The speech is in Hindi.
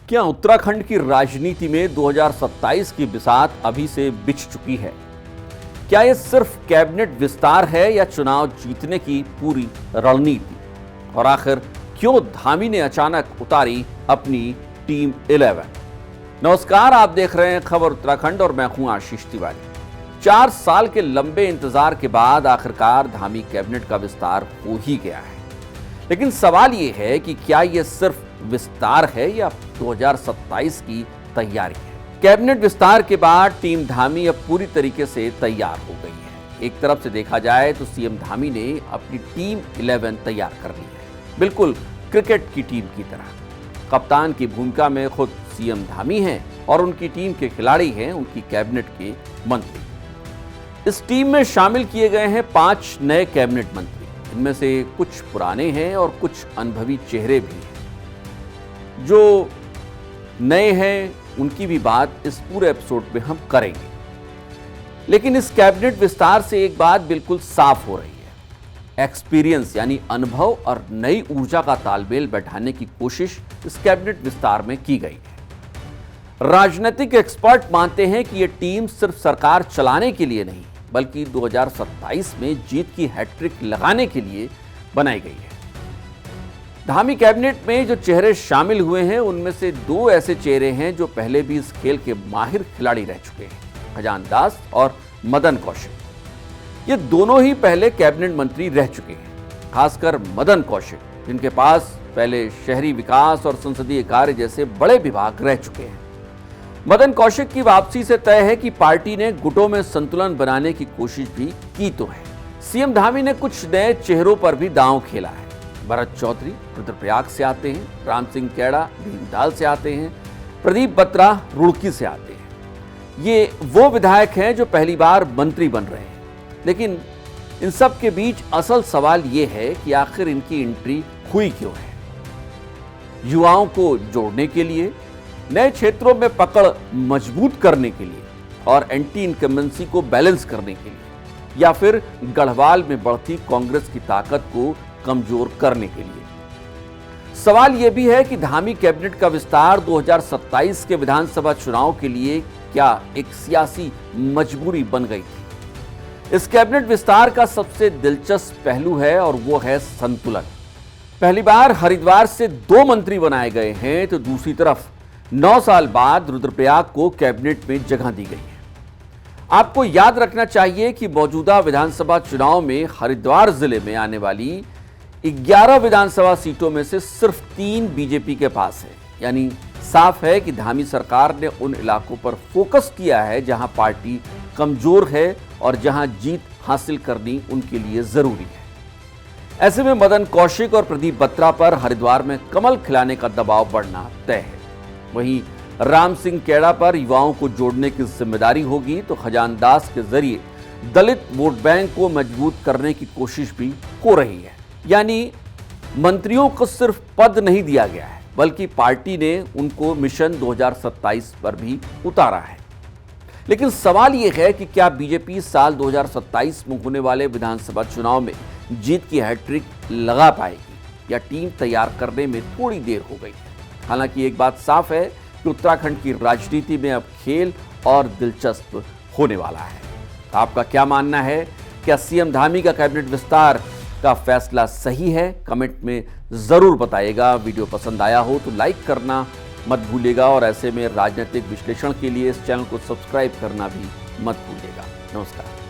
क्या उत्तराखंड की राजनीति में 2027 की बिसात अभी से बिछ चुकी है? क्या यह सिर्फ कैबिनेट विस्तार है या चुनाव जीतने की पूरी रणनीति? और आखिर क्यों धामी ने अचानक उतारी अपनी टीम 11? नमस्कार, आप देख रहे हैं खबर उत्तराखंड और मैं हूं आशीष तिवारी। 4 साल के लंबे इंतजार के बाद आखिरकार धामी कैबिनेट का विस्तार हो ही गया है। लेकिन सवाल यह है कि क्या यह सिर्फ विस्तार है या 2027 की तैयारी है? कैबिनेट विस्तार के बाद टीम धामी अब पूरी तरीके से तैयार हो गई है। एक तरफ से देखा जाए तो सीएम धामी ने अपनी टीम 11 तैयार कर ली है, बिल्कुल क्रिकेट की टीम की तरह। कप्तान की भूमिका में खुद सीएम धामी हैं और उनकी टीम के खिलाड़ी हैं उनकी कैबिनेट के मंत्री। इस टीम में शामिल किए गए हैं 5 नए कैबिनेट मंत्री। इनमें से कुछ पुराने हैं और कुछ अनुभवी चेहरे भी हैं। जो नए हैं उनकी भी बात इस पूरे एपिसोड में हम करेंगे। लेकिन इस कैबिनेट विस्तार से एक बात बिल्कुल साफ हो रही है। एक्सपीरियंस यानी अनुभव और नई ऊर्जा का तालमेल बैठाने की कोशिश इस कैबिनेट विस्तार में की गई है। राजनीतिक एक्सपर्ट मानते हैं कि यह टीम सिर्फ सरकार चलाने के लिए नहीं बल्कि 2027 में जीत की हैट्रिक लगाने के लिए बनाई गई है। धामी कैबिनेट में जो चेहरे शामिल हुए हैं उनमें से 2 ऐसे चेहरे हैं जो पहले भी इस खेल के माहिर खिलाड़ी रह चुके हैं, खजान दास और मदन कौशिक। ये दोनों ही पहले कैबिनेट मंत्री रह चुके हैं, खासकर मदन कौशिक, जिनके पास पहले शहरी विकास और संसदीय कार्य जैसे बड़े विभाग रह चुके हैं। मदन कौशिक की वापसी से तय है कि पार्टी ने गुटों में संतुलन बनाने की कोशिश भी की तो है। सीएम धामी ने कुछ नए चेहरों पर भी दांव खेला है। भरत चौधरी रुद्रप्रयाग से आते हैं, राम सिंह कैड़ा भीमताल से आते हैं, प्रदीप बत्रा रुड़की से आते हैं। ये वो विधायक हैं जो पहली बार मंत्री बन रहे हैं। लेकिन इन सब के बीच असल सवाल ये है कि आखिर इनकी एंट्री हुई क्यों है? युवाओं को जोड़ने के लिए, नए क्षेत्रों में पकड़ मजबूत करने के लिए और एंटी इनकम्बेंसी को बैलेंस करने के लिए, या फिर गढ़वाल में बढ़ती कांग्रेस की ताकत को कमजोर करने के लिए? सवाल यह भी है कि धामी कैबिनेट का विस्तार 2027 के विधानसभा चुनाव के लिए क्या एक सियासी मजबूरी बन गई थी? इस कैबिनेट विस्तार का सबसे दिलचस्प पहलू है और वो है संतुलन। पहली बार हरिद्वार से 2 मंत्री बनाए गए हैं तो दूसरी तरफ 9 साल बाद रुद्रप्रयाग को कैबिनेट में जगह दी गई है। आपको याद रखना चाहिए कि मौजूदा विधानसभा चुनाव में हरिद्वार जिले में आने वाली 11 विधानसभा सीटों में से सिर्फ 3 बीजेपी के पास है। यानी साफ है कि धामी सरकार ने उन इलाकों पर फोकस किया है जहां पार्टी कमजोर है और जहां जीत हासिल करनी उनके लिए जरूरी है। ऐसे में मदन कौशिक और प्रदीप बत्रा पर हरिद्वार में कमल खिलाने का दबाव बढ़ना तय है। वहीं राम सिंह कैड़ा पर युवाओं को जोड़ने की जिम्मेदारी होगी तो खजान दास के जरिए दलित वोट बैंक को मजबूत करने की कोशिश भी हो रही है। यानी मंत्रियों को सिर्फ पद नहीं दिया गया है बल्कि पार्टी ने उनको मिशन 2027 पर भी उतारा है। लेकिन सवाल यह है कि क्या बीजेपी साल 2027 में होने वाले विधानसभा चुनाव में जीत की हैट्रिक लगा पाएगी या टीम तैयार करने में थोड़ी देर हो गई है? हालांकि एक बात साफ है कि उत्तराखंड की राजनीति में अब खेल और दिलचस्प होने वाला है। आपका क्या मानना है? क्या सीएम धामी का कैबिनेट विस्तार का फैसला सही है? कमेंट में जरूर बताइएगा। वीडियो पसंद आया हो तो लाइक करना मत भूलिएगा और ऐसे में राजनीतिक विश्लेषण के लिए इस चैनल को सब्सक्राइब करना भी मत भूलिएगा। नमस्कार।